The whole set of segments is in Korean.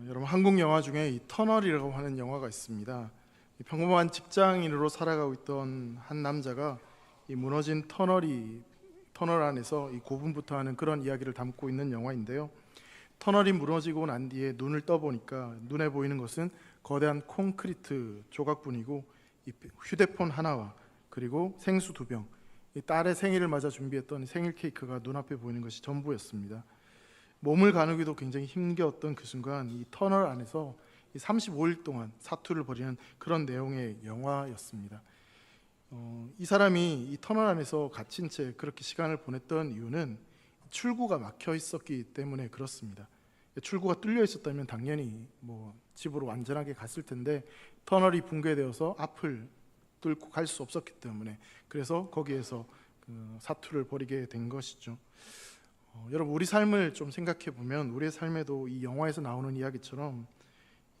여러분, 한국 영화 중에 이 터널이라고 하는 영화가 있습니다. 이 평범한 직장인으로 살아가고 있던 한 남자가 이 무너진 터널 안에서 이 고군부터 하는 그런 이야기를 담고 있는 영화인데요. 터널이 무너지고 난 뒤에 눈을 떠보니까 눈에 보이는 것은 거대한 콘크리트 조각뿐이고 이 휴대폰 하나와 그리고 생수 2병, 이 딸의 생일을 맞아 준비했던 생일 케이크가 눈앞에 보이는 것이 전부였습니다. 몸을 가누기도 굉장히 힘겨웠던 그 순간, 이 터널 안에서 35일 동안 사투를 벌이는 그런 내용의 영화였습니다. 이 사람이 이 터널 안에서 갇힌 채 그렇게 시간을 보냈던 이유는 출구가 막혀 있었기 때문에 그렇습니다. 출구가 뚫려 있었다면 당연히 집으로 완전하게 갔을 텐데, 터널이 붕괴되어서 앞을 뚫고 갈 수 없었기 때문에, 그래서 거기에서 사투를 벌이게 된 것이죠. 여러분, 우리 삶을 좀 생각해 보면 우리의 삶에도 이 영화에서 나오는 이야기처럼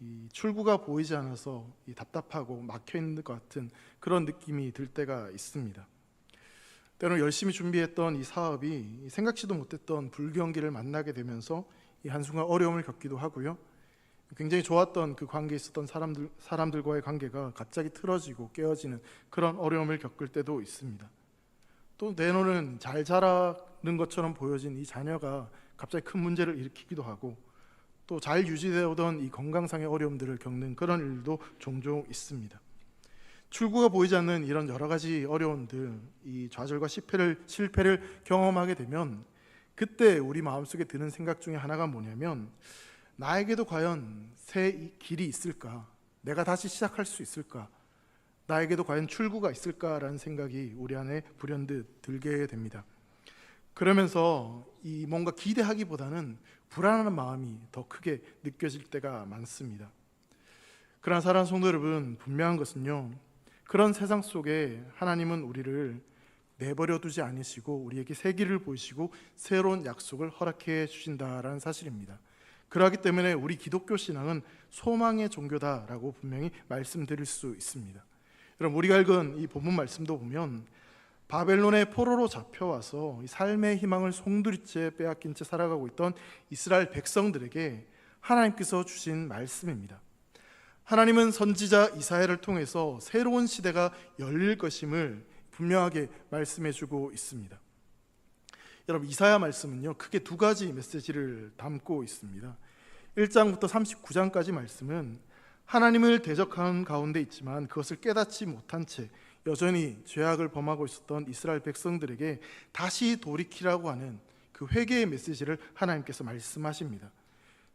이 출구가 보이지 않아서 이 답답하고 막혀 있는 것 같은 그런 느낌이 들 때가 있습니다. 때로는 열심히 준비했던 이 사업이 생각지도 못했던 불경기를 만나게 되면서 이 한순간 어려움을 겪기도 하고요. 굉장히 좋았던 그 관계에 있었던 사람들과의 관계가 갑자기 틀어지고 깨어지는 그런 어려움을 겪을 때도 있습니다. 또 내 눈은 잘 자라는 것처럼 보여진 이 자녀가 갑자기 큰 문제를 일으키기도 하고, 또 잘 유지되어 오던 이 건강상의 어려움들을 겪는 그런 일도 종종 있습니다. 출구가 보이지 않는 이런 여러 가지 어려움들, 이 좌절과 실패를 경험하게 되면 그때 우리 마음속에 드는 생각 중에 하나가 뭐냐면, 나에게도 과연 새 길이 있을까? 내가 다시 시작할 수 있을까? 나에게도 과연 출구가 있을까라는 생각이 우리 안에 불현듯 들게 됩니다. 그러면서 이 뭔가 기대하기보다는 불안한 마음이 더 크게 느껴질 때가 많습니다. 그러나 사랑하는 성도 여러분, 분명한 것은요, 그런 세상 속에 하나님은 우리를 내버려 두지 않으시고 우리에게 새 길을 보이시고 새로운 약속을 허락해 주신다라는 사실입니다. 그렇기 때문에 우리 기독교 신앙은 소망의 종교다라고 분명히 말씀드릴 수 있습니다. 여러분, 우리가 읽은 이 본문 말씀도 보면 바벨론의 포로로 잡혀와서 삶의 희망을 송두리째 빼앗긴 채 살아가고 있던 이스라엘 백성들에게 하나님께서 주신 말씀입니다. 하나님은 선지자 이사야를 통해서 새로운 시대가 열릴 것임을 분명하게 말씀해주고 있습니다. 여러분, 이사야 말씀은요, 크게 2가지 메시지를 담고 있습니다. 1장부터 39장까지 말씀은 하나님을 대적하는 가운데 있지만 그것을 깨닫지 못한 채 여전히 죄악을 범하고 있었던 이스라엘 백성들에게 다시 돌이키라고 하는 그 회개의 메시지를 하나님께서 말씀하십니다.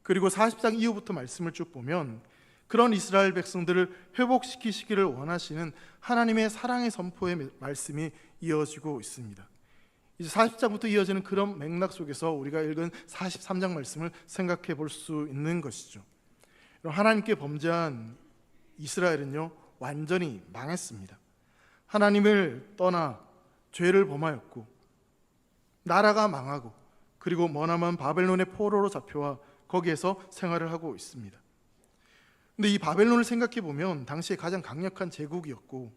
그리고 40장 이후부터 말씀을 쭉 보면 그런 이스라엘 백성들을 회복시키시기를 원하시는 하나님의 사랑의 선포의 말씀이 이어지고 있습니다. 이제 40장부터 이어지는 그런 맥락 속에서 우리가 읽은 43장 말씀을 생각해 볼 수 있는 것이죠. 하나님께 범죄한 이스라엘은요, 완전히 망했습니다. 하나님을 떠나 죄를 범하였고 나라가 망하고, 그리고 머나먼 바벨론의 포로로 잡혀와 거기에서 생활을 하고 있습니다. 근데 이 바벨론을 생각해 보면 당시에 가장 강력한 제국이었고,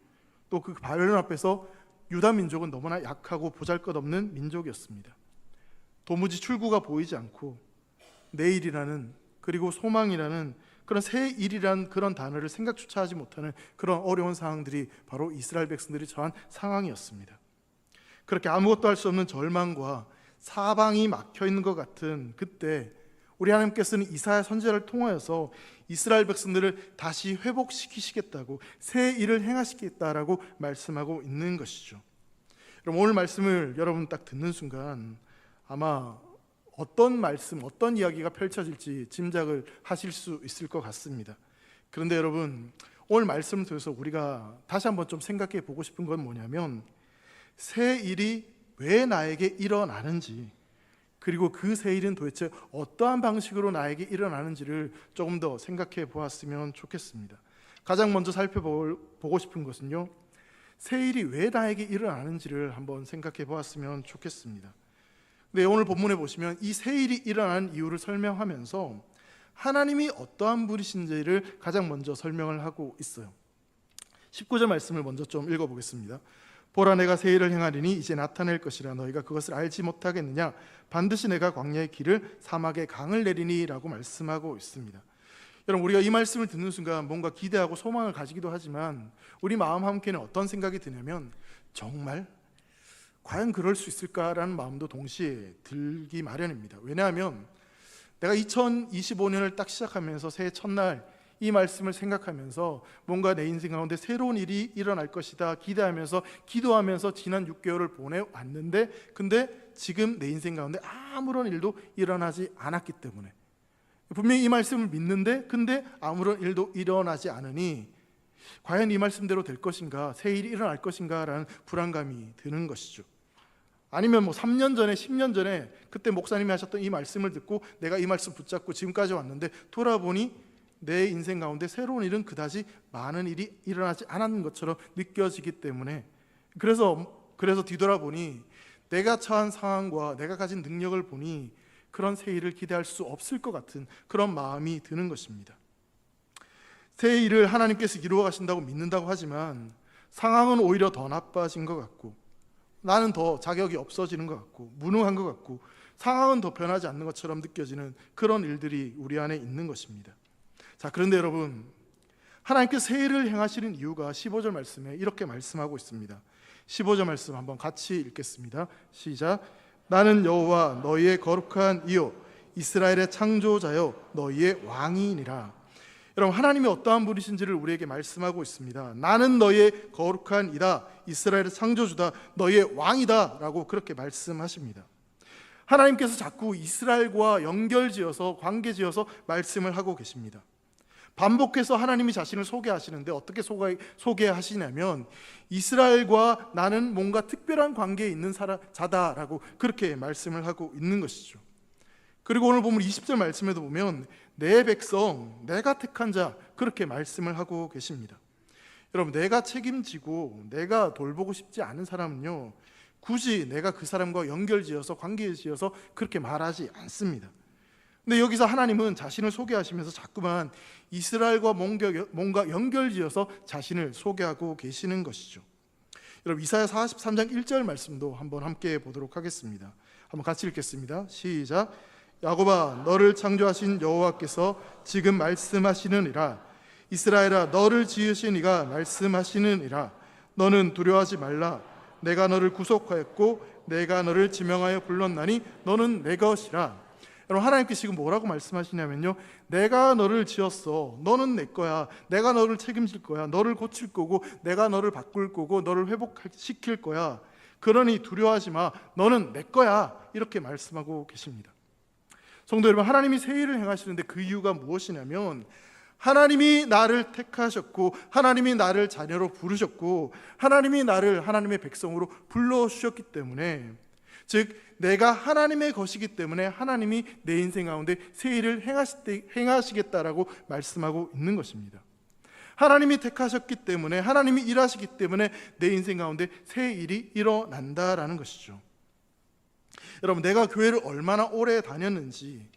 또 그 바벨론 앞에서 유다 민족은 너무나 약하고 보잘것없는 민족이었습니다. 도무지 출구가 보이지 않고 내일이라는, 그리고 소망이라는, 그런 새 일이라는 그런 단어를 생각조차 하지 못하는 그런 어려운 상황들이 바로 이스라엘 백성들이 처한 상황이었습니다. 그렇게 아무것도 할 수 없는 절망과 사방이 막혀 있는 것 같은 그때 우리 하나님께서는 이사야 선지자를 통하여서 이스라엘 백성들을 다시 회복시키시겠다고, 새 일을 행하시겠다라고 말씀하고 있는 것이죠. 그럼 오늘 말씀을 여러분 딱 듣는 순간 아마 어떤 말씀, 어떤 이야기가 펼쳐질지 짐작을 하실 수 있을 것 같습니다. 그런데 여러분, 오늘 말씀을 통해서 우리가 다시 한번 좀 생각해 보고 싶은 건 뭐냐면, 새 일이 왜 나에게 일어나는지, 그리고 그 새 일은 도대체 어떠한 방식으로 나에게 일어나는지를 조금 더 생각해 보았으면 좋겠습니다. 가장 먼저 살펴보고 싶은 것은요, 새 일이 왜 나에게 일어나는지를 한번 생각해 보았으면 좋겠습니다. 근데 오늘 본문에 보시면 이 새 일이 일어나는 이유를 설명하면서 하나님이 어떠한 분이신지를 가장 먼저 설명을 하고 있어요. 19절 말씀을 먼저 좀 읽어보겠습니다. 보라, 내가 새 일을 행하리니 이제 나타낼 것이라 너희가 그것을 알지 못하겠느냐? 반드시 내가 광야의 길을 사막의 강을 내리니 라고 말씀하고 있습니다. 여러분, 우리가 이 말씀을 듣는 순간 뭔가 기대하고 소망을 가지기도 하지만 우리 마음 한켠에 어떤 생각이 드냐면, 정말 과연 그럴 수 있을까라는 마음도 동시에 들기 마련입니다. 왜냐하면 내가 2025년을 딱 시작하면서 새해 첫날 이 말씀을 생각하면서 뭔가 내 인생 가운데 새로운 일이 일어날 것이다 기대하면서 기도하면서 지난 6개월을 보내왔는데, 근데 지금 내 인생 가운데 아무런 일도 일어나지 않았기 때문에, 분명히 이 말씀을 믿는데 근데 아무런 일도 일어나지 않으니 과연 이 말씀대로 될 것인가, 새 일이 일어날 것인가 라는 불안감이 드는 것이죠. 아니면 3년 전에 10년 전에 그때 목사님이 하셨던 이 말씀을 듣고 내가 이 말씀 붙잡고 지금까지 왔는데 돌아보니 내 인생 가운데 새로운 일은 그다지 많은 일이 일어나지 않았는 것처럼 느껴지기 때문에, 그래서 뒤돌아보니 내가 처한 상황과 내가 가진 능력을 보니 그런 새 일을 기대할 수 없을 것 같은 그런 마음이 드는 것입니다. 새 일을 하나님께서 이루어 가신다고 믿는다고 하지만 상황은 오히려 더 나빠진 것 같고, 나는 더 자격이 없어지는 것 같고, 무능한 것 같고, 상황은 더 변하지 않는 것처럼 느껴지는 그런 일들이 우리 안에 있는 것입니다. 자, 그런데 여러분, 하나님께서 새 일을 행하시는 이유가 15절 말씀에 이렇게 말씀하고 있습니다. 15절 말씀 한번 같이 읽겠습니다. 시작. 나는 여호와 너희의 거룩한 이요 이스라엘의 창조자여 너희의 왕이니라. 여러분, 하나님이 어떠한 분이신지를 우리에게 말씀하고 있습니다. 나는 너희의 거룩한 이다, 이스라엘의 창조주다, 너희의 왕이다 라고 그렇게 말씀하십니다. 하나님께서 자꾸 이스라엘과 연결지어서 관계지어서 말씀을 하고 계십니다. 반복해서 하나님이 자신을 소개하시는데 어떻게 소개하시냐면 이스라엘과 나는 뭔가 특별한 관계에 있는 자다라고 그렇게 말씀을 하고 있는 것이죠. 그리고 오늘 보면 20절 말씀에도 보면 내 백성, 내가 택한 자, 그렇게 말씀을 하고 계십니다. 여러분, 내가 책임지고 내가 돌보고 싶지 않은 사람은요, 굳이 내가 그 사람과 연결지어서 관계지어서 그렇게 말하지 않습니다. 근데 여기서 하나님은 자신을 소개하시면서 자꾸만 이스라엘과 뭔가 연결지어서 자신을 소개하고 계시는 것이죠. 여러분, 이사야 43장 1절 말씀도 한번 함께 보도록 하겠습니다. 한번 같이 읽겠습니다. 시작. 야곱아, 너를 창조하신 여호와께서 지금 말씀하시느니라. 이스라엘아, 너를 지으신 이가 말씀하시느니라. 너는 두려워하지 말라. 내가 너를 구속하였고 내가 너를 지명하여 불렀나니 너는 내 것이라. 여러분, 하나님께서 지금 뭐라고 말씀하시냐면요, 내가 너를 지었어, 너는 내 거야, 내가 너를 책임질 거야, 너를 고칠 거고 내가 너를 바꿀 거고 너를 회복시킬 거야, 그러니 두려워하지 마, 너는 내 거야, 이렇게 말씀하고 계십니다. 성도 여러분, 하나님이 새 일을 행하시는데 그 이유가 무엇이냐면 하나님이 나를 택하셨고 하나님이 나를 자녀로 부르셨고 하나님이 나를 하나님의 백성으로 불러주셨기 때문에, 즉 내가 하나님의 것이기 때문에 하나님이 내 인생 가운데 새 일을 행하시겠다라고 말씀하고 있는 것입니다. 하나님이 택하셨기 때문에, 하나님이 일하시기 때문에 내 인생 가운데 새 일이 일어난다라는 것이죠. 여러분, 내가 교회를 얼마나 오래 다녔는지,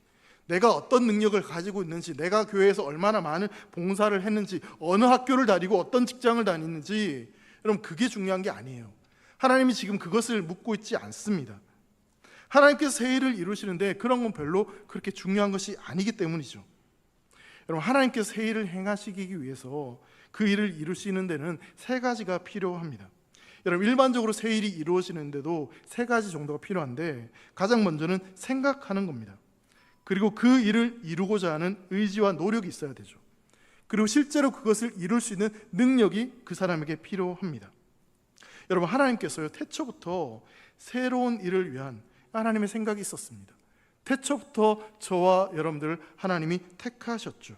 내가 어떤 능력을 가지고 있는지, 내가 교회에서 얼마나 많은 봉사를 했는지, 어느 학교를 다니고 어떤 직장을 다니는지, 여러분, 그게 중요한 게 아니에요. 하나님이 지금 그것을 묻고 있지 않습니다. 하나님께서 새 일을 이루시는데 그런 건 별로 그렇게 중요한 것이 아니기 때문이죠. 여러분, 하나님께서 새 일을 행하시기 위해서 그 일을 이루시는 데는 세 가지가 필요합니다. 여러분, 일반적으로 새 일이 이루어지는데도 세 가지 정도가 필요한데, 가장 먼저는 생각하는 겁니다. 그리고 그 일을 이루고자 하는 의지와 노력이 있어야 되죠. 그리고 실제로 그것을 이룰 수 있는 능력이 그 사람에게 필요합니다. 여러분, 하나님께서요, 태초부터 새로운 일을 위한 하나님의 생각이 있었습니다. 태초부터 저와 여러분들을 하나님이 택하셨죠.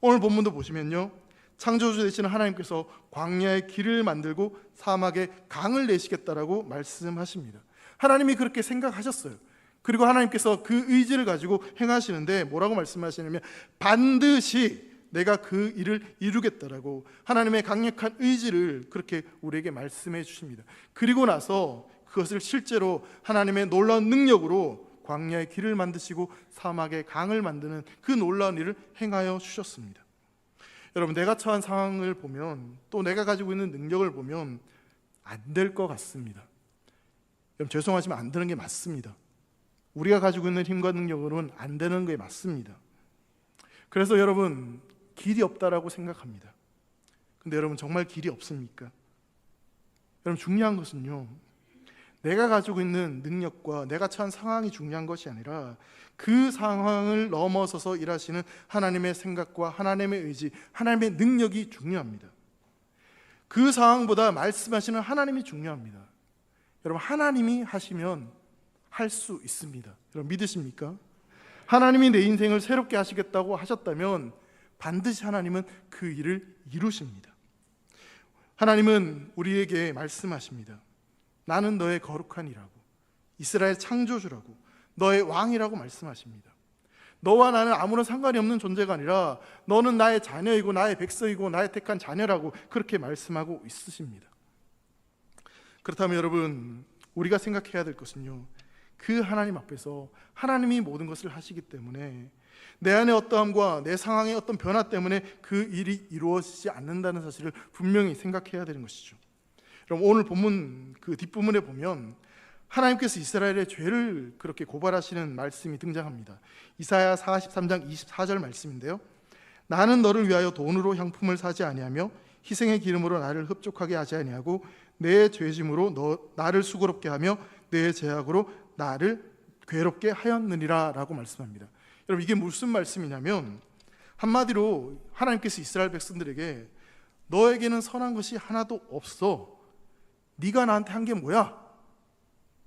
오늘 본문도 보시면요, 창조주 되시는 하나님께서 광야에 길을 만들고 사막에 강을 내시겠다라고 말씀하십니다. 하나님이 그렇게 생각하셨어요. 그리고 하나님께서 그 의지를 가지고 행하시는데 뭐라고 말씀하시냐면 반드시 내가 그 일을 이루겠다라고 하나님의 강력한 의지를 그렇게 우리에게 말씀해 주십니다. 그리고 나서 그것을 실제로 하나님의 놀라운 능력으로 광야의 길을 만드시고 사막에 강을 만드는 그 놀라운 일을 행하여 주셨습니다. 여러분, 내가 처한 상황을 보면, 또 내가 가지고 있는 능력을 보면 안 될 것 같습니다. 여러분, 죄송하지만 안 되는 게 맞습니다. 우리가 가지고 있는 힘과 능력으로는 안 되는 게 맞습니다. 그래서 여러분, 길이 없다라고 생각합니다. 근데 여러분, 정말 길이 없습니까? 여러분, 중요한 것은요, 내가 가지고 있는 능력과 내가 처한 상황이 중요한 것이 아니라 그 상황을 넘어서서 일하시는 하나님의 생각과 하나님의 의지, 하나님의 능력이 중요합니다. 그 상황보다 말씀하시는 하나님이 중요합니다. 여러분, 하나님이 하시면 할 수 있습니다. 여러분, 믿으십니까? 하나님이 내 인생을 새롭게 하시겠다고 하셨다면 반드시 하나님은 그 일을 이루십니다. 하나님은 우리에게 말씀하십니다. 나는 너의 거룩한 이라고, 이스라엘 창조주라고, 너의 왕이라고 말씀하십니다. 너와 나는 아무런 상관이 없는 존재가 아니라 너는 나의 자녀이고 나의 백성이고 나의 택한 자녀라고 그렇게 말씀하고 있으십니다. 그렇다면 여러분, 우리가 생각해야 될 것은요, 그 하나님 앞에서 하나님이 모든 것을 하시기 때문에 내 안의 어떠함과 내 상황의 어떤 변화 때문에 그 일이 이루어지지 않는다는 사실을 분명히 생각해야 되는 것이죠. 그럼 오늘 본문 그 뒷부분에 보면 하나님께서 이스라엘의 죄를 그렇게 고발하시는 말씀이 등장합니다. 이사야 43장 24절 말씀인데요, 나는 너를 위하여 돈으로 향품을 사지 아니하며 희생의 기름으로 나를 흡족하게 하지 아니하고 내 죄짐으로 나를 수고롭게 하며 내 죄악으로 나를 괴롭게 하였느니라 라고 말씀합니다. 여러분, 이게 무슨 말씀이냐면 한마디로 하나님께서 이스라엘 백성들에게 너에게는 선한 것이 하나도 없어. 네가 나한테 한 게 뭐야?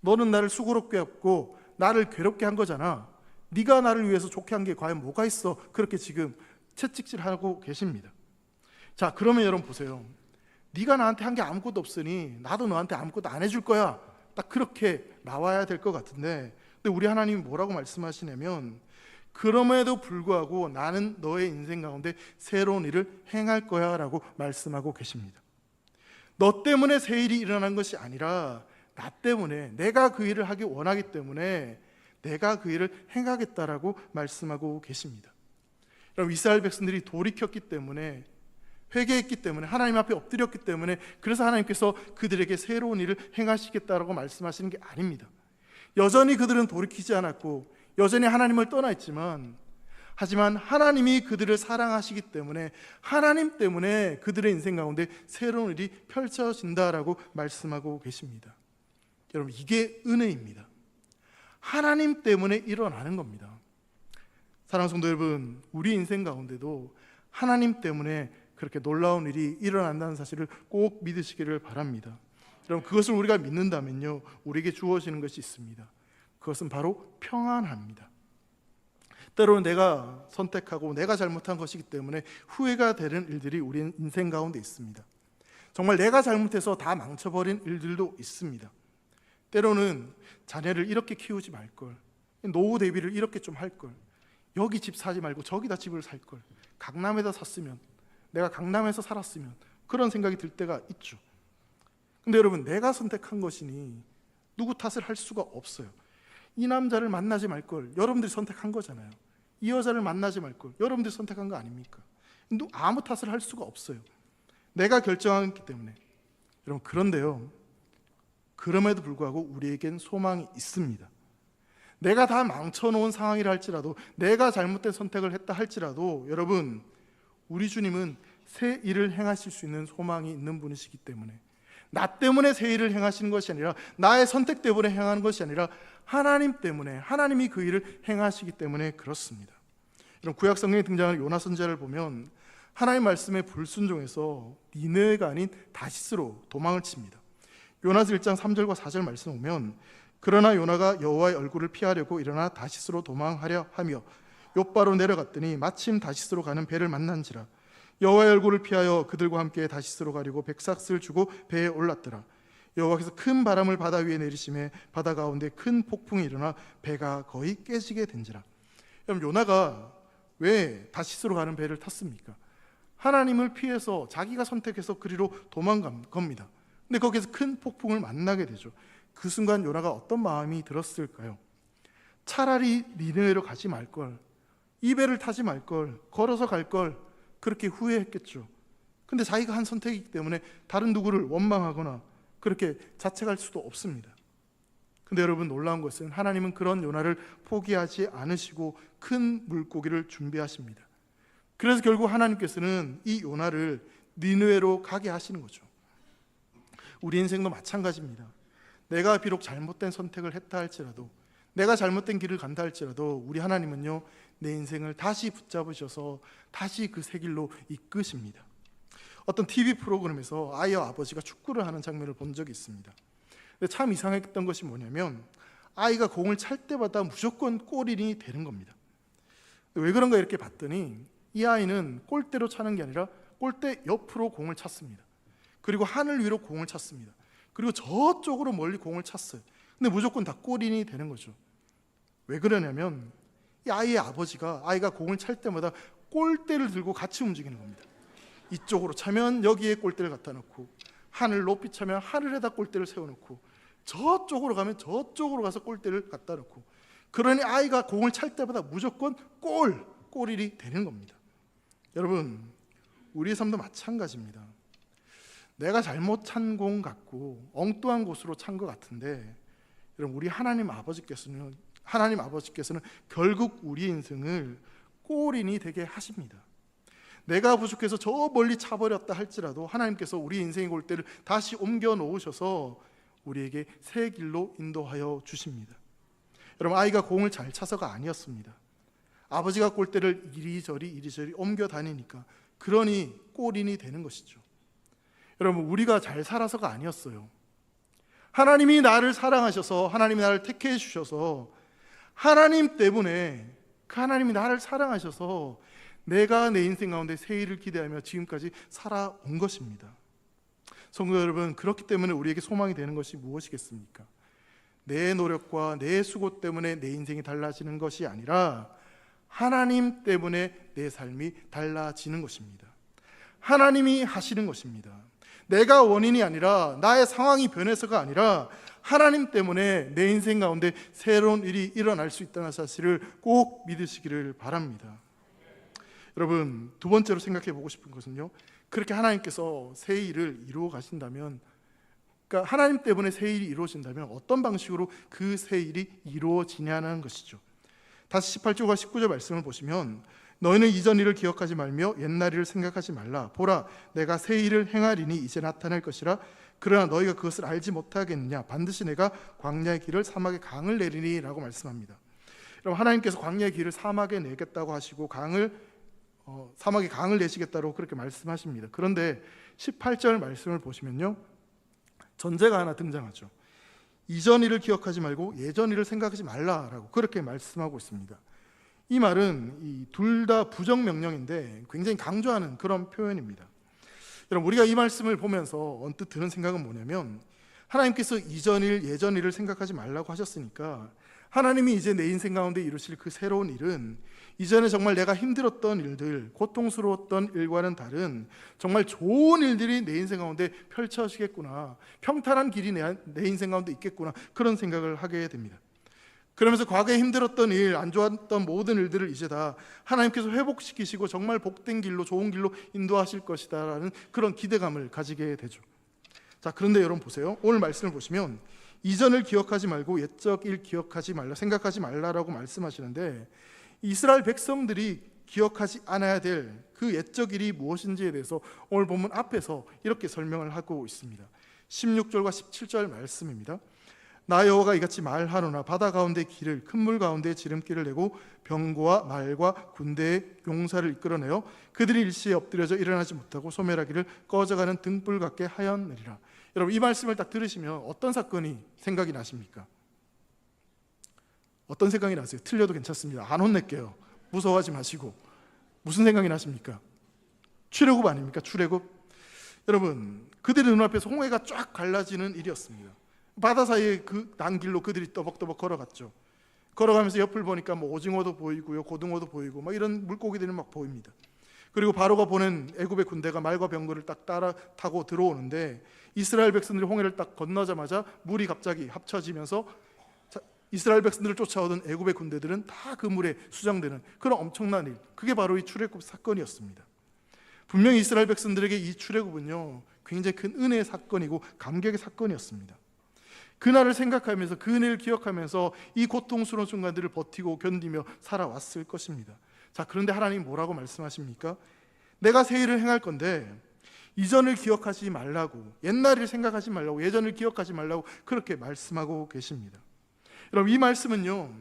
너는 나를 수고롭게 했고 나를 괴롭게 한 거잖아. 네가 나를 위해서 좋게 한 게 과연 뭐가 있어? 그렇게 지금 채찍질하고 계십니다. 자, 그러면 여러분 보세요. 네가 나한테 한 게 아무것도 없으니 나도 너한테 아무것도 안 해줄 거야. 딱 그렇게 나와야 될 것 같은데, 근데 우리 하나님이 뭐라고 말씀하시냐면 그럼에도 불구하고 나는 너의 인생 가운데 새로운 일을 행할 거야 라고 말씀하고 계십니다. 너 때문에 새 일이 일어난 것이 아니라 나 때문에, 내가 그 일을 하기 원하기 때문에 내가 그 일을 행하겠다라고 말씀하고 계십니다. 여러분, 이스라엘 백성들이 돌이켰기 때문에, 회개했기 때문에, 하나님 앞에 엎드렸기 때문에, 그래서 하나님께서 그들에게 새로운 일을 행하시겠다라고 말씀하시는 게 아닙니다. 여전히 그들은 돌이키지 않았고 여전히 하나님을 떠나 있지만, 하지만 하나님이 그들을 사랑하시기 때문에 하나님 때문에 그들의 인생 가운데 새로운 일이 펼쳐진다라고 말씀하고 계십니다. 여러분, 이게 은혜입니다. 하나님 때문에 일어나는 겁니다. 사랑하는 성도 여러분, 우리 인생 가운데도 하나님 때문에 그렇게 놀라운 일이 일어난다는 사실을 꼭 믿으시기를 바랍니다. 여러분, 그것을 우리가 믿는다면요, 우리에게 주어지는 것이 있습니다. 그것은 바로 평안합니다. 때로는 내가 선택하고 내가 잘못한 것이기 때문에 후회가 되는 일들이 우리 인생 가운데 있습니다. 정말 내가 잘못해서 다 망쳐버린 일들도 있습니다. 때로는 자녀를 이렇게 키우지 말걸, 노후 대비를 이렇게 좀 할걸, 여기 집 사지 말고 저기다 집을 살걸, 강남에다 샀으면, 내가 강남에서 살았으면, 그런 생각이 들 때가 있죠. 근데 여러분, 내가 선택한 것이니 누구 탓을 할 수가 없어요. 이 남자를 만나지 말걸, 여러분들이 선택한 거잖아요. 이 여자를 만나지 말걸, 여러분들이 선택한 거 아닙니까? 아무 탓을 할 수가 없어요. 내가 결정했기 때문에. 여러분, 그런데요, 그럼에도 불구하고 우리에겐 소망이 있습니다. 내가 다 망쳐놓은 상황이라 할지라도, 내가 잘못된 선택을 했다 할지라도, 여러분, 우리 주님은 새 일을 행하실 수 있는 소망이 있는 분이시기 때문에, 나 때문에 새 일을 행하시는 것이 아니라, 나의 선택 때문에 행하는 것이 아니라 하나님 때문에, 하나님이 그 일을 행하시기 때문에 그렇습니다. 이런 구약 성경에 등장하는 요나 선지자를 보면 하나님 말씀에 불순종해서 니느웨가 아닌 다시스로 도망을 칩니다. 요나서 1장 3절과 4절 말씀 보면, 그러나 요나가 여호와의 얼굴을 피하려고 일어나 다시스로 도망하려 하며 욥바로 내려갔더니 마침 다시스로 가는 배를 만난지라. 여호와의 얼굴을 피하여 그들과 함께 다시스로 가려고 백삭스를 주고 배에 올랐더라. 여호와께서 큰 바람을 바다 위에 내리심에 바다 가운데 큰 폭풍이 일어나 배가 거의 깨지게 된지라. 여러분, 요나가 왜 다시스로 가는 배를 탔습니까? 하나님을 피해서 자기가 선택해서 그리로 도망간 겁니다. 근데 거기서 큰 폭풍을 만나게 되죠. 그 순간 요나가 어떤 마음이 들었을까요? 차라리 니느웨로 가지 말걸, 이 배를 타지 말걸, 걸어서 갈걸, 그렇게 후회했겠죠. 근데 자기가 한 선택이기 때문에 다른 누구를 원망하거나 그렇게 자책할 수도 없습니다. 근데 여러분, 놀라운 것은 하나님은 그런 요나를 포기하지 않으시고 큰 물고기를 준비하십니다. 그래서 결국 하나님께서는 이 요나를 니느웨로 가게 하시는 거죠. 우리 인생도 마찬가지입니다. 내가 비록 잘못된 선택을 했다 할지라도, 내가 잘못된 길을 간다 할지라도 우리 하나님은요, 내 인생을 다시 붙잡으셔서 다시 그 새 길로 이끄십니다. 어떤 TV 프로그램에서 아이와 아버지가 축구를 하는 장면을 본 적이 있습니다. 근데 참 이상했던 것이 뭐냐면 아이가 공을 찰 때마다 무조건 골인이 되는 겁니다. 왜 그런가 이렇게 봤더니 이 아이는 골대로 차는 게 아니라 골대 옆으로 공을 찼습니다. 그리고 하늘 위로 공을 찼습니다. 그리고 저쪽으로 멀리 공을 찼어요. 근데 무조건 다 골인이 되는 거죠. 왜 그러냐면 이 아이의 아버지가 아이가 공을 찰 때마다 골대를 들고 같이 움직이는 겁니다. 이쪽으로 차면 여기에 골대를 갖다 놓고, 하늘 높이 차면 하늘에다 골대를 세워놓고, 저쪽으로 가면 저쪽으로 가서 골대를 갖다 놓고, 그러니 아이가 공을 찰 때마다 무조건 골일이 되는 겁니다. 여러분, 우리의 삶도 마찬가지입니다. 내가 잘못 찬 공 같고 엉뚱한 곳으로 찬 것 같은데, 여러분, 우리 하나님 아버지께서는 결국 우리 인생을 골인이 되게 하십니다. 내가 부족해서 저 멀리 차버렸다 할지라도 하나님께서 우리 인생의 골대를 다시 옮겨 놓으셔서 우리에게 새 길로 인도하여 주십니다. 여러분, 아이가 공을 잘 차서가 아니었습니다. 아버지가 골대를 이리저리 옮겨 다니니까, 그러니 골인이 되는 것이죠. 여러분, 우리가 잘 살아서가 아니었어요. 하나님이 나를 사랑하셔서, 하나님이 나를 택해 주셔서, 하나님 때문에, 그 하나님이 나를 사랑하셔서 내가 내 인생 가운데 새 일을 기대하며 지금까지 살아온 것입니다. 성도 여러분, 그렇기 때문에 우리에게 소망이 되는 것이 무엇이겠습니까? 내 노력과 내 수고 때문에 내 인생이 달라지는 것이 아니라 하나님 때문에 내 삶이 달라지는 것입니다. 하나님이 하시는 것입니다. 내가 원인이 아니라, 나의 상황이 변해서가 아니라 하나님 때문에 내 인생 가운데 새로운 일이 일어날 수 있다는 사실을 꼭 믿으시기를 바랍니다. 여러분, 두 번째로 생각해 보고 싶은 것은요, 그렇게 하나님께서 새 일을 이루어 가신다면, 그러니까 하나님 때문에 새 일이 이루어진다면 어떤 방식으로 그 새 일이 이루어지냐는 것이죠. 다시 18절과 19절 말씀을 보시면, 너희는 이전 일을 기억하지 말며 옛날 일을 생각하지 말라. 보라, 내가 새 일을 행하리니 이제 나타날 것이라. 그러나 너희가 그것을 알지 못하겠느냐. 반드시 내가 광야의 길을 사막에 강을 내리니 라고 말씀합니다. 여러분, 하나님께서 광야의 길을 사막에 내겠다고 하시고 사막에 강을 내시겠다고 그렇게 말씀하십니다. 그런데 18절 말씀을 보시면요, 전제가 하나 등장하죠. 이전 일을 기억하지 말고 예전 일을 생각하지 말라라고 그렇게 말씀하고 있습니다. 이 말은 둘 다 부정명령인데 굉장히 강조하는 그런 표현입니다. 여러분, 우리가 이 말씀을 보면서 언뜻 드는 생각은 뭐냐면, 하나님께서 이전 일, 예전 일을 생각하지 말라고 하셨으니까 하나님이 이제 내 인생 가운데 이루실 그 새로운 일은 이전에 정말 내가 힘들었던 일들, 고통스러웠던 일과는 다른 정말 좋은 일들이 내 인생 가운데 펼쳐지겠구나, 평탄한 길이 내 인생 가운데 있겠구나, 그런 생각을 하게 됩니다. 그러면서 과거에 힘들었던 일, 안 좋았던 모든 일들을 이제 다 하나님께서 회복시키시고 정말 복된 길로, 좋은 길로 인도하실 것이다 라는 그런 기대감을 가지게 되죠. 자, 그런데 여러분 보세요. 오늘 말씀을 보시면 이전을 기억하지 말고 옛적 일 기억하지 말라, 생각하지 말라라고 말씀하시는데, 이스라엘 백성들이 기억하지 않아야 될 그 옛적 일이 무엇인지에 대해서 오늘 본문 앞에서 이렇게 설명을 하고 있습니다. 16절과 17절 말씀입니다. 나 여호와가 이같이 말하노나 바다 가운데 길을, 큰 물 가운데 지름길을 내고 병거와 말과 군대의 용사를 이끌어내어 그들이 일시에 엎드려져 일어나지 못하고 소멸하기를 꺼져가는 등불 같게 하였느니라. 여러분, 이 말씀을 딱 들으시면 어떤 사건이 생각이 나십니까? 어떤 생각이 나세요? 틀려도 괜찮습니다. 안 혼낼게요. 무서워하지 마시고. 무슨 생각이 나십니까? 출애굽 아닙니까? 출애굽. 여러분, 그들의 눈앞에서 홍해가 쫙 갈라지는 일이었습니다. 바다 사이에 그 난길로 그들이 떠벅떠벅 걸어갔죠. 걸어가면서 옆을 보니까 뭐 오징어도 보이고요, 고등어도 보이고 막 이런 물고기들이 막 보입니다. 그리고 바로가 보낸 애굽의 군대가 말과 병거를 딱 따라 타고 들어오는데, 이스라엘 백성들이 홍해를 딱 건너자마자 물이 갑자기 합쳐지면서 이스라엘 백성들을 쫓아오던 애굽의 군대들은 다 그 물에 수장되는 그런 엄청난 일, 그게 바로 이 출애굽 사건이었습니다. 분명히 이스라엘 백성들에게 이 출애굽은요, 굉장히 큰 은혜의 사건이고 감격의 사건이었습니다. 그날을 생각하면서, 그 은혜를 기억하면서 이 고통스러운 순간들을 버티고 견디며 살아왔을 것입니다. 자, 그런데 하나님 뭐라고 말씀하십니까? 내가 새 일을 행할 건데 이전을 기억하지 말라고, 옛날을 생각하지 말라고, 예전을 기억하지 말라고 그렇게 말씀하고 계십니다. 여러분, 이 말씀은요,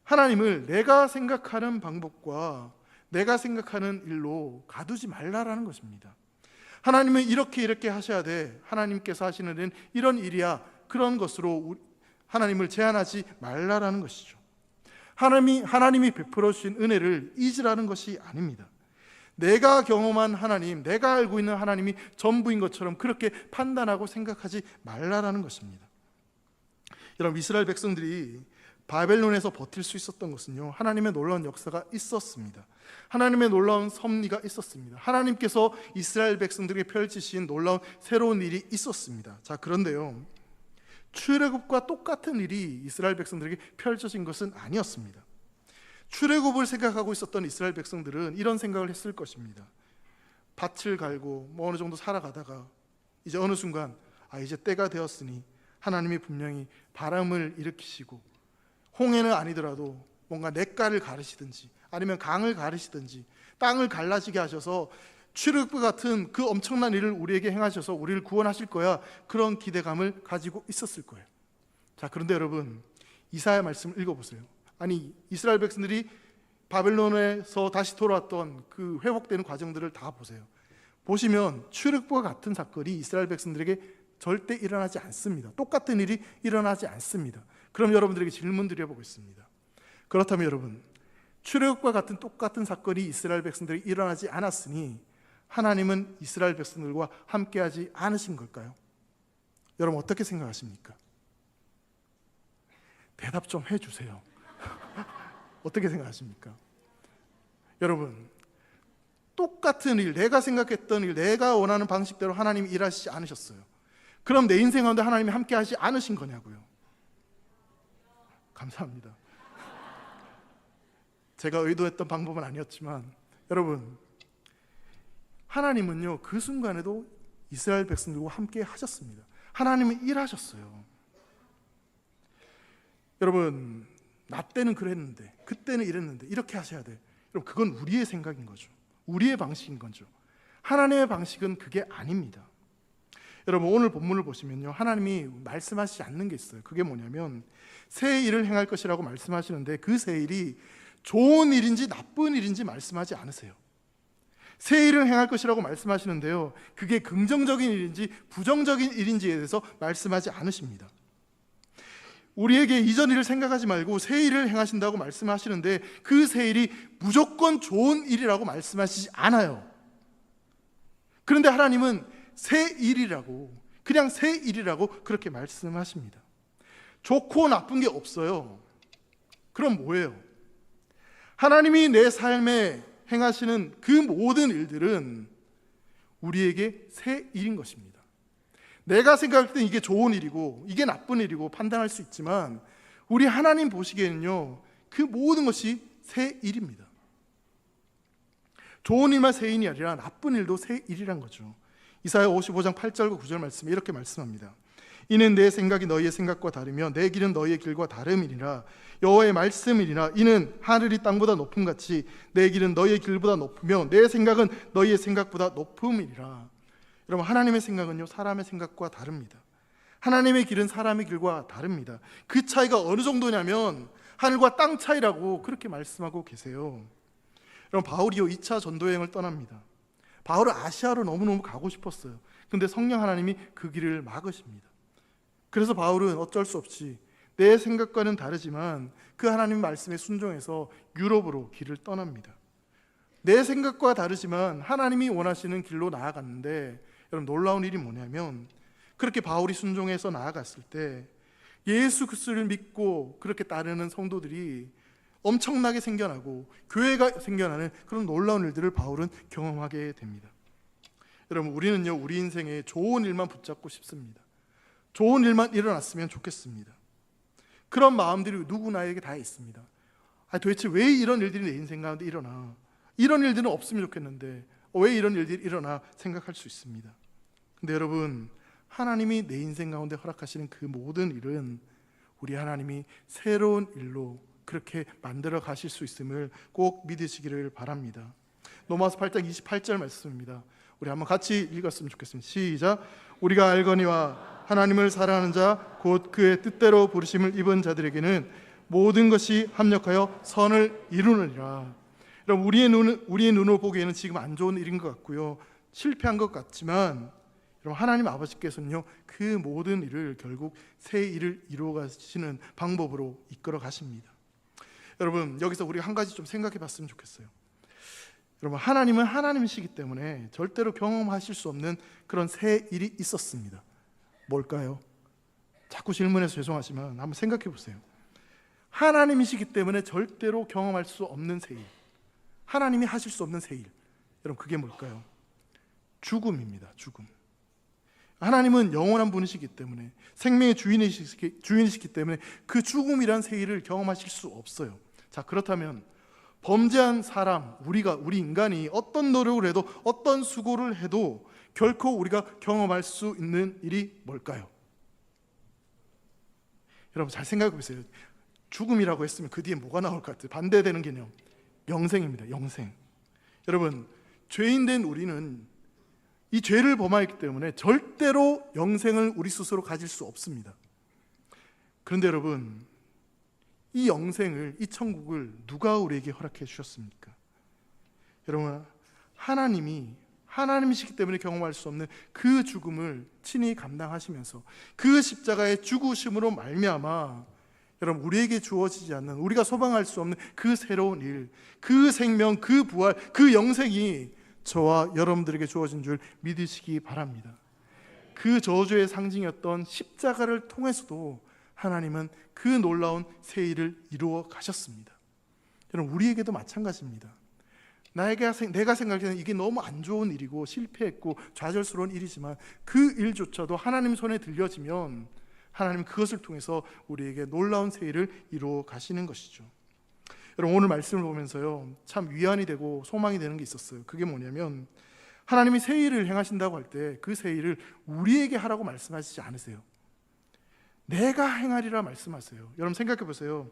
하나님을 내가 생각하는 방법과 내가 생각하는 일로 가두지 말라라는 것입니다. 하나님은 이렇게 하셔야 돼, 하나님께서 하시는 일은 이런 일이야, 그런 것으로 하나님을 제한하지 말라라는 것이죠. 하나님이 베풀어 주신 은혜를 잊으라는 것이 아닙니다. 내가 경험한 하나님, 내가 알고 있는 하나님이 전부인 것처럼 그렇게 판단하고 생각하지 말라라는 것입니다. 여러분, 이스라엘 백성들이 바벨론에서 버틸 수 있었던 것은요, 하나님의 놀라운 역사가 있었습니다. 하나님의 놀라운 섭리가 있었습니다. 하나님께서 이스라엘 백성들에게 펼치신 놀라운 새로운 일이 있었습니다. 자, 그런데요, 출애굽과 똑같은 일이 이스라엘 백성들에게 펼쳐진 것은 아니었습니다. 출애굽을 생각하고 있었던 이스라엘 백성들은 이런 생각을 했을 것입니다. 밭을 갈고 어느 정도 살아가다가 이제 어느 순간 이제 때가 되었으니 하나님이 분명히 바람을 일으키시고 홍해는 아니더라도 뭔가 냇가를 가르시든지 아니면 강을 가르시든지 땅을 갈라지게 하셔서 출애굽과 같은 그 엄청난 일을 우리에게 행하셔서 우리를 구원하실 거야, 그런 기대감을 가지고 있었을 거예요. 자, 그런데 여러분, 이사야 말씀을 읽어보세요. 아니, 이스라엘 백성들이 바벨론에서 다시 돌아왔던 그 회복되는 과정들을 다 보세요. 보시면 출애굽과 같은 사건이 이스라엘 백성들에게 절대 일어나지 않습니다. 똑같은 일이 일어나지 않습니다. 그럼 여러분들에게 질문 드려보겠습니다. 그렇다면 여러분, 출애굽과 같은 똑같은 사건이 이스라엘 백성들에게 일어나지 않았으니 하나님은 이스라엘 백성들과 함께하지 않으신 걸까요? 여러분, 어떻게 생각하십니까? 대답 좀 해주세요. 어떻게 생각하십니까? 여러분, 똑같은 일, 내가 생각했던 일, 내가 원하는 방식대로 하나님이 일하시지 않으셨어요. 그럼 내 인생 가운데 하나님이 함께하지 않으신 거냐고요? 감사합니다. 제가 의도했던 방법은 아니었지만 여러분, 하나님은요, 그 순간에도 이스라엘 백성들과 함께 하셨습니다. 하나님은 일하셨어요. 여러분, 나 때는 그랬는데, 그때는 이랬는데 이렇게 하셔야 돼. 여러분, 그건 우리의 생각인 거죠. 우리의 방식인 거죠. 하나님의 방식은 그게 아닙니다. 여러분, 오늘 본문을 보시면요, 하나님이 말씀하시지 않는 게 있어요. 그게 뭐냐면 새 일을 행할 것이라고 말씀하시는데 그 새 일이 좋은 일인지 나쁜 일인지 말씀하지 않으세요. 새 일을 행할 것이라고 말씀하시는데요, 그게 긍정적인 일인지 부정적인 일인지에 대해서 말씀하지 않으십니다. 우리에게 이전 일을 생각하지 말고 새 일을 행하신다고 말씀하시는데 그 새 일이 무조건 좋은 일이라고 말씀하시지 않아요. 그런데 하나님은 새 일이라고, 그냥 새 일이라고 그렇게 말씀하십니다. 좋고 나쁜 게 없어요. 그럼 뭐예요? 하나님이 내 삶에 행하시는 그 모든 일들은 우리에게 새 일인 것입니다. 내가 생각할 때 이게 좋은 일이고 이게 나쁜 일이고 판단할 수 있지만 우리 하나님 보시기에는요, 그 모든 것이 새 일입니다. 좋은 일만 새 일이 아니라 나쁜 일도 새 일이란 거죠. 이사야 55장 8절과 9절 말씀에 이렇게 말씀합니다. 이는 내 생각이 너희의 생각과 다르며 내 길은 너희의 길과 다름이니라. 여호와의 말씀이니라. 이는 하늘이 땅보다 높음같이 내 길은 너희의 길보다 높으며 내 생각은 너희의 생각보다 높음이니라. 여러분, 하나님의 생각은요, 사람의 생각과 다릅니다. 하나님의 길은 사람의 길과 다릅니다. 그 차이가 어느 정도냐면 하늘과 땅 차이라고 그렇게 말씀하고 계세요. 여러분, 바울이요 2차 전도여행을 떠납니다. 바울은 아시아로 너무너무 가고 싶었어요. 그런데 성령 하나님이 그 길을 막으십니다. 그래서 바울은 어쩔 수 없이 내 생각과는 다르지만 그 하나님 말씀에 순종해서 유럽으로 길을 떠납니다. 내 생각과 다르지만 하나님이 원하시는 길로 나아갔는데, 여러분, 놀라운 일이 뭐냐면 그렇게 바울이 순종해서 나아갔을 때 예수 그리스도를 믿고 그렇게 따르는 성도들이 엄청나게 생겨나고 교회가 생겨나는 그런 놀라운 일들을 바울은 경험하게 됩니다. 여러분, 우리는요, 우리 인생에 좋은 일만 붙잡고 싶습니다. 좋은 일만 일어났으면 좋겠습니다. 그런 마음들이 누구나에게 다 있습니다. 도대체 왜 이런 일들이 내 인생 가운데 일어나? 이런 일들은 없으면 좋겠는데 왜 이런 일들이 일어나? 생각할 수 있습니다. 근데 여러분, 하나님이 내 인생 가운데 허락하시는 그 모든 일은 우리 하나님이 새로운 일로 그렇게 만들어 가실 수 있음을 꼭 믿으시기를 바랍니다. 로마서 8장 28절 말씀입니다. 우리 한번 같이 읽었으면 좋겠습니다. 시작. 우리가 알거니와 하나님을 사랑하는 자 곧 그의 뜻대로 부르심을 입은 자들에게는 모든 것이 합력하여 선을 이루느니라. 여러분, 우리의 눈으로 보기에는 지금 안 좋은 일인 것 같고요, 실패한 것 같지만 여러분, 하나님 아버지께서는요, 그 모든 일을 결국 새 일을 이루어 가시는 방법으로 이끌어 가십니다. 여러분, 여기서 우리가 한 가지 좀 생각해 봤으면 좋겠어요. 여러분, 하나님은 하나님이시기 때문에 절대로 경험하실 수 없는 그런 새 일이 있었습니다. 뭘까요? 자꾸 질문해서 죄송하지만 한번 생각해 보세요. 하나님이시기 때문에 절대로 경험할 수 없는 새 일, 하나님이 하실 수 없는 새 일, 여러분, 그게 뭘까요? 죽음입니다. 죽음. 하나님은 영원한 분이시기 때문에, 생명의 주인이시기 때문에 그 죽음이란 새 일을 경험하실 수 없어요. 자, 그렇다면 범죄한 사람, 우리 인간이 어떤 노력을 해도, 어떤 수고를 해도 결코 우리가 경험할 수 있는 일이 뭘까요? 여러분, 잘 생각해 보세요. 죽음이라고 했으면 그 뒤에 뭐가 나올 것 같아요? 반대되는 개념, 영생입니다. 영생. 여러분, 죄인된 우리는 이 죄를 범하였기 때문에 절대로 영생을 우리 스스로 가질 수 없습니다. 그런데 여러분, 이 영생을, 이 천국을 누가 우리에게 허락해 주셨습니까? 여러분, 하나님이시기 때문에 경험할 수 없는 그 죽음을 친히 감당하시면서 그 십자가의 죽으심으로 말미암아 여러분, 우리에게 주어지지 않는, 우리가 소망할 수 없는 그 새로운 일, 그 생명, 그 부활, 그 영생이 저와 여러분들에게 주어진 줄 믿으시기 바랍니다. 그 저주의 상징이었던 십자가를 통해서도 하나님은 그 놀라운 새 일을 이루어 가셨습니다. 여러분, 우리에게도 마찬가지입니다. 내가 생각하는 이게 너무 안 좋은 일이고 실패했고 좌절스러운 일이지만 그 일조차도 하나님 손에 들려지면 하나님은 그것을 통해서 우리에게 놀라운 새 일을 이루어 가시는 것이죠. 여러분, 오늘 말씀을 보면서요, 참 위안이 되고 소망이 되는 게 있었어요. 그게 뭐냐면, 하나님이 새 일을 행하신다고 할 때 그 새 일을 우리에게 하라고 말씀하시지 않으세요. 내가 행하리라 말씀하세요. 여러분, 생각해 보세요.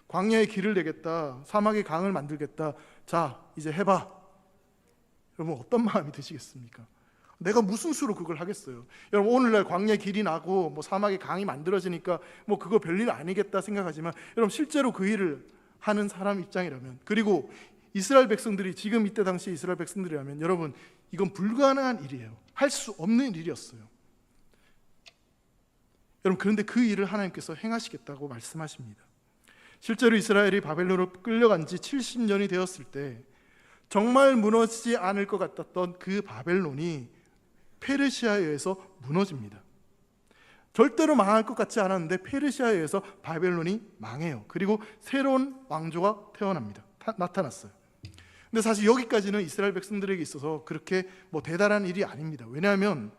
광야에 길을 내겠다, 사막에 강을 만들겠다, 자 이제 해봐. 여러분, 어떤 마음이 드시겠습니까? 내가 무슨 수로 그걸 하겠어요? 여러분, 오늘날 광야에 길이 나고 뭐 사막에 강이 만들어지니까 뭐 그거 별일 아니겠다 생각하지만, 여러분, 실제로 그 일을 하는 사람 입장이라면, 그리고 이스라엘 백성들이 지금 이때 당시 이스라엘 백성들이라면, 여러분, 이건 불가능한 일이에요. 할 수 없는 일이었어요. 여러분, 그런데 그 일을 하나님께서 행하시겠다고 말씀하십니다. 실제로 이스라엘이 바벨론으로 끌려간 지 70년이 되었을 때 정말 무너지지 않을 것 같았던 그 바벨론이 페르시아에 의해서 무너집니다. 절대로 망할 것 같지 않았는데 페르시아에 의해서 바벨론이 망해요. 그리고 새로운 왕조가 태어납니다. 나타났어요. 근데 사실 여기까지는 이스라엘 백성들에게 있어서 그렇게 뭐 대단한 일이 아닙니다. 왜냐하면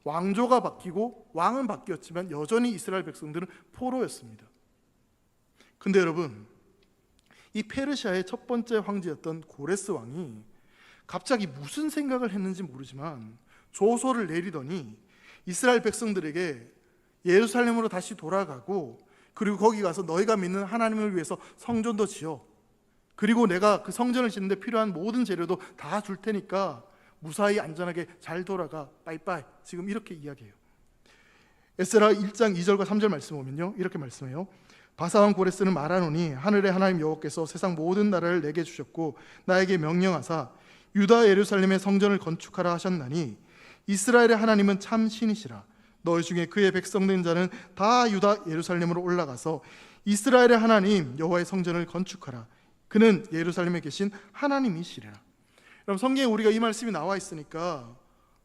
왕조가 바뀌고 왕은 바뀌었지만 여전히 이스라엘 백성들은 포로였습니다. 근데 여러분, 이 페르시아의 첫 번째 황제였던 고레스 왕이 갑자기 무슨 생각을 했는지 모르지만 조서를 내리더니 이스라엘 백성들에게 예루살렘으로 다시 돌아가고, 그리고 거기 가서 너희가 믿는 하나님을 위해서 성전도 지어, 그리고 내가 그 성전을 짓는 데 필요한 모든 재료도 다 줄 테니까 무사히 안전하게 잘 돌아가, 빠이빠이. 지금 이렇게 이야기해요. 에스라 1장 2절과 3절 말씀 보면요, 이렇게 말씀해요. 바사왕 고레스는 말하노니 하늘의 하나님 여호와께서 세상 모든 나라를 내게 주셨고 나에게 명령하사 유다 예루살렘의 성전을 건축하라 하셨나니 이스라엘의 하나님은 참 신이시라. 너희 중에 그의 백성된 자는 다 유다 예루살렘으로 올라가서 이스라엘의 하나님 여호와의 성전을 건축하라. 그는 예루살렘에 계신 하나님이시리라. 여러분, 성경에 우리가 이 말씀이 나와 있으니까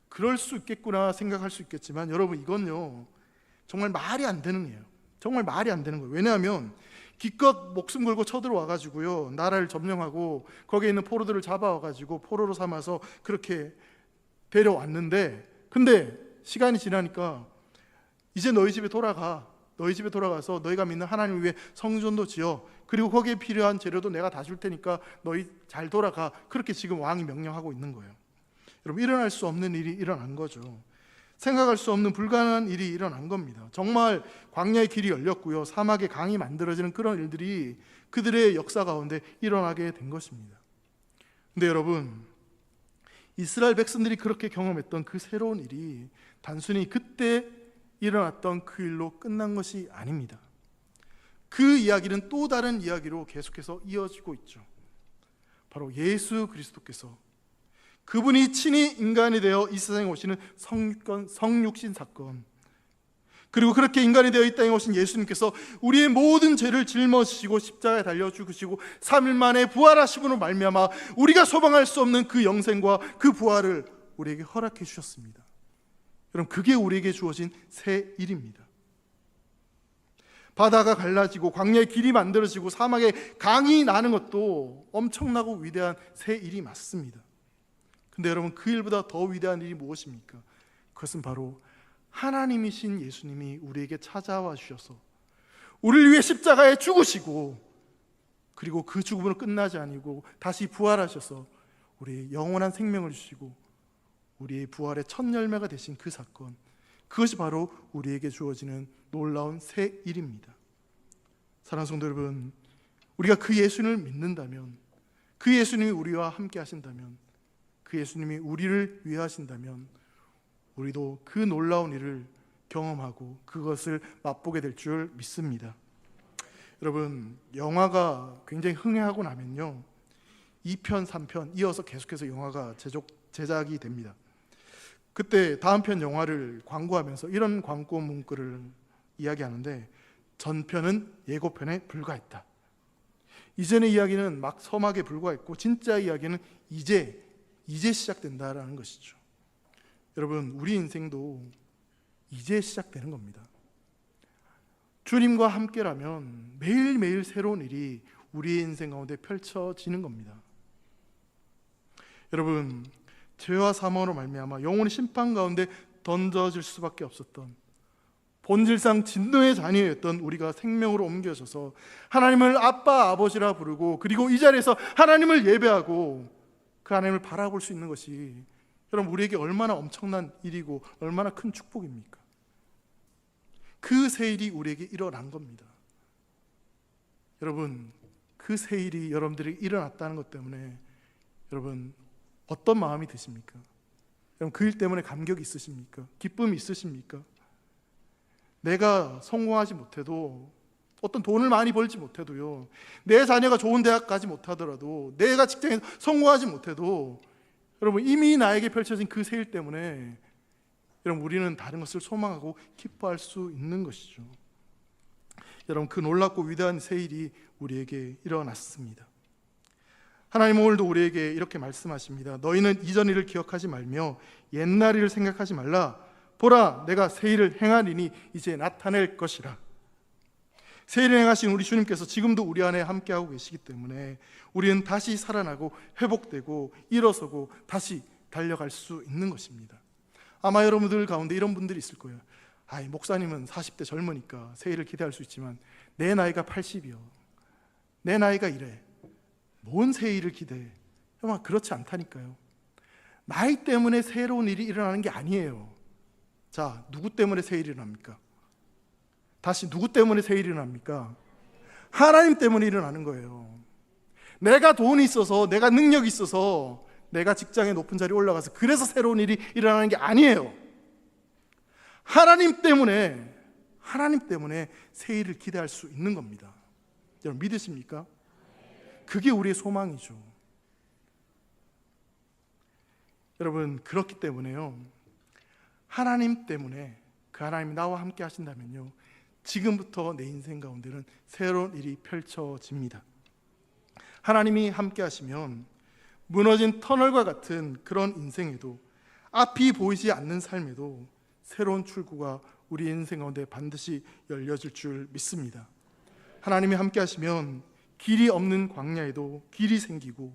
그럴 수 있겠구나 생각할 수 있겠지만, 여러분, 이건요 정말 말이 안 되는 거예요. 정말 말이 안 되는 거예요. 왜냐하면 기껏 목숨 걸고 쳐들어와가지고요, 나라를 점령하고 거기에 있는 포로들을 잡아와가지고 포로로 삼아서 그렇게 데려왔는데, 근데 시간이 지나니까 이제 너희 집에 돌아가, 너희 집에 돌아가서 너희가 믿는 하나님을 위해 성전도 지어, 그리고 거기에 필요한 재료도 내가 다 줄 테니까 너희 잘 돌아가. 그렇게 지금 왕이 명령하고 있는 거예요. 여러분, 일어날 수 없는 일이 일어난 거죠. 생각할 수 없는 불가능한 일이 일어난 겁니다. 정말 광야의 길이 열렸고요, 사막의 강이 만들어지는 그런 일들이 그들의 역사 가운데 일어나게 된 것입니다. 근데 여러분, 이스라엘 백성들이 그렇게 경험했던 그 새로운 일이 단순히 그때 일어났던 그 일로 끝난 것이 아닙니다. 그 이야기는 또 다른 이야기로 계속해서 이어지고 있죠. 바로 예수 그리스도께서, 그분이 친히 인간이 되어 이 세상에 오시는 성육신 사건, 그리고 그렇게 인간이 되어 이 땅에 오신 예수님께서 우리의 모든 죄를 짊어지시고 십자가에 달려 죽으시고 3일 만에 부활하심으로 말미암아 우리가 소망할 수 없는 그 영생과 그 부활을 우리에게 허락해 주셨습니다. 여러분, 그게 우리에게 주어진 새 일입니다. 바다가 갈라지고 광야의 길이 만들어지고 사막에 강이 나는 것도 엄청나고 위대한 새 일이 맞습니다. 근데 여러분, 그 일보다 더 위대한 일이 무엇입니까? 그것은 바로 하나님이신 예수님이 우리에게 찾아와 주셔서 우리를 위해 십자가에 죽으시고, 그리고 그 죽음으로 끝나지 아니고 다시 부활하셔서 우리의 영원한 생명을 주시고 우리의 부활의 첫 열매가 되신 그 사건, 그것이 바로 우리에게 주어지는 놀라운 새 일입니다. 사랑하는 성도 여러분, 우리가 그 예수님을 믿는다면, 그 예수님이 우리와 함께 하신다면, 그 예수님이 우리를 위해 하신다면 우리도 그 놀라운 일을 경험하고 그것을 맛보게 될 줄 믿습니다. 여러분, 영화가 굉장히 흥행하고 나면요, 2편, 3편 이어서 계속해서 영화가 제작이 됩니다. 그때 다음 편 영화를 광고하면서 이런 광고 문구를 이야기하는데, 전편은 예고편에 불과했다. 이전의 이야기는 막 서막에 불과했고 진짜 이야기는 이제 시작된다라는 것이죠. 여러분, 우리 인생도 이제 시작되는 겁니다. 주님과 함께라면 매일매일 새로운 일이 우리의 인생 가운데 펼쳐지는 겁니다. 여러분, 죄와 사망으로 말미암아 영원히 심판 가운데 던져질 수밖에 없었던, 본질상 진노의 자녀였던 우리가 생명으로 옮겨져서 하나님을 아빠, 아버지라 부르고, 그리고 이 자리에서 하나님을 예배하고 그 하나님을 바라볼 수 있는 것이 여러분, 우리에게 얼마나 엄청난 일이고 얼마나 큰 축복입니까? 그 새 일이 우리에게 일어난 겁니다. 여러분, 그 새 일이 여러분들에게 일어났다는 것 때문에 여러분, 어떤 마음이 드십니까? 여러분, 그 일 때문에 감격이 있으십니까? 기쁨이 있으십니까? 내가 성공하지 못해도, 어떤 돈을 많이 벌지 못해도요, 내 자녀가 좋은 대학 가지 못하더라도, 내가 직장에서 성공하지 못해도, 여러분, 이미 나에게 펼쳐진 그 새 일 때문에 여러분, 우리는 다른 것을 소망하고 기뻐할 수 있는 것이죠. 여러분, 그 놀랍고 위대한 새 일이 우리에게 일어났습니다. 하나님은 오늘도 우리에게 이렇게 말씀하십니다. 너희는 이전 일을 기억하지 말며 옛날 일을 생각하지 말라. 보라, 내가 새 일을 행하리니 이제 나타낼 것이라. 새 일을 행하신 우리 주님께서 지금도 우리 안에 함께하고 계시기 때문에 우리는 다시 살아나고 회복되고 일어서고 다시 달려갈 수 있는 것입니다. 아마 여러분들 가운데 이런 분들이 있을 거예요. 목사님은 40대 젊으니까 새 일을 기대할 수 있지만 내 나이가 80이요, 내 나이가 이래, 뭔 새 일을 기대해? 여러분, 그렇지 않다니까요. 나이 때문에 새로운 일이 일어나는 게 아니에요. 자, 누구 때문에 새 일이 일어납니까? 다시 누구 때문에 새 일이 일어납니까? 하나님 때문에 일어나는 거예요. 내가 돈이 있어서, 내가 능력이 있어서, 내가 직장에 높은 자리에 올라가서 그래서 새로운 일이 일어나는 게 아니에요. 하나님 때문에 새 일을 기대할 수 있는 겁니다. 여러분, 믿으십니까? 그게 우리의 소망이죠. 여러분, 그렇기 때문에요, 하나님 때문에, 그 하나님이 나와 함께 하신다면요, 지금부터 내 인생 가운데는 새로운 일이 펼쳐집니다. 하나님이 함께 하시면 무너진 터널과 같은 그런 인생에도, 앞이 보이지 않는 삶에도 새로운 출구가 우리 인생 가운데 반드시 열려질 줄 믿습니다. 하나님이 함께 하시면 길이 없는 광야에도 길이 생기고,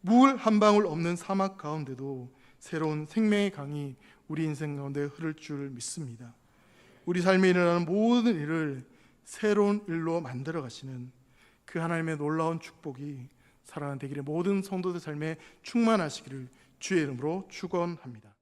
물 한 방울 없는 사막 가운데도 새로운 생명의 강이 우리 인생 가운데 흐를 줄 믿습니다. 우리 삶에 일어나는 모든 일을 새로운 일로 만들어 가시는 그 하나님의 놀라운 축복이 사랑하는 대길의 모든 성도들 삶에 충만하시기를 주의 이름으로 축원합니다.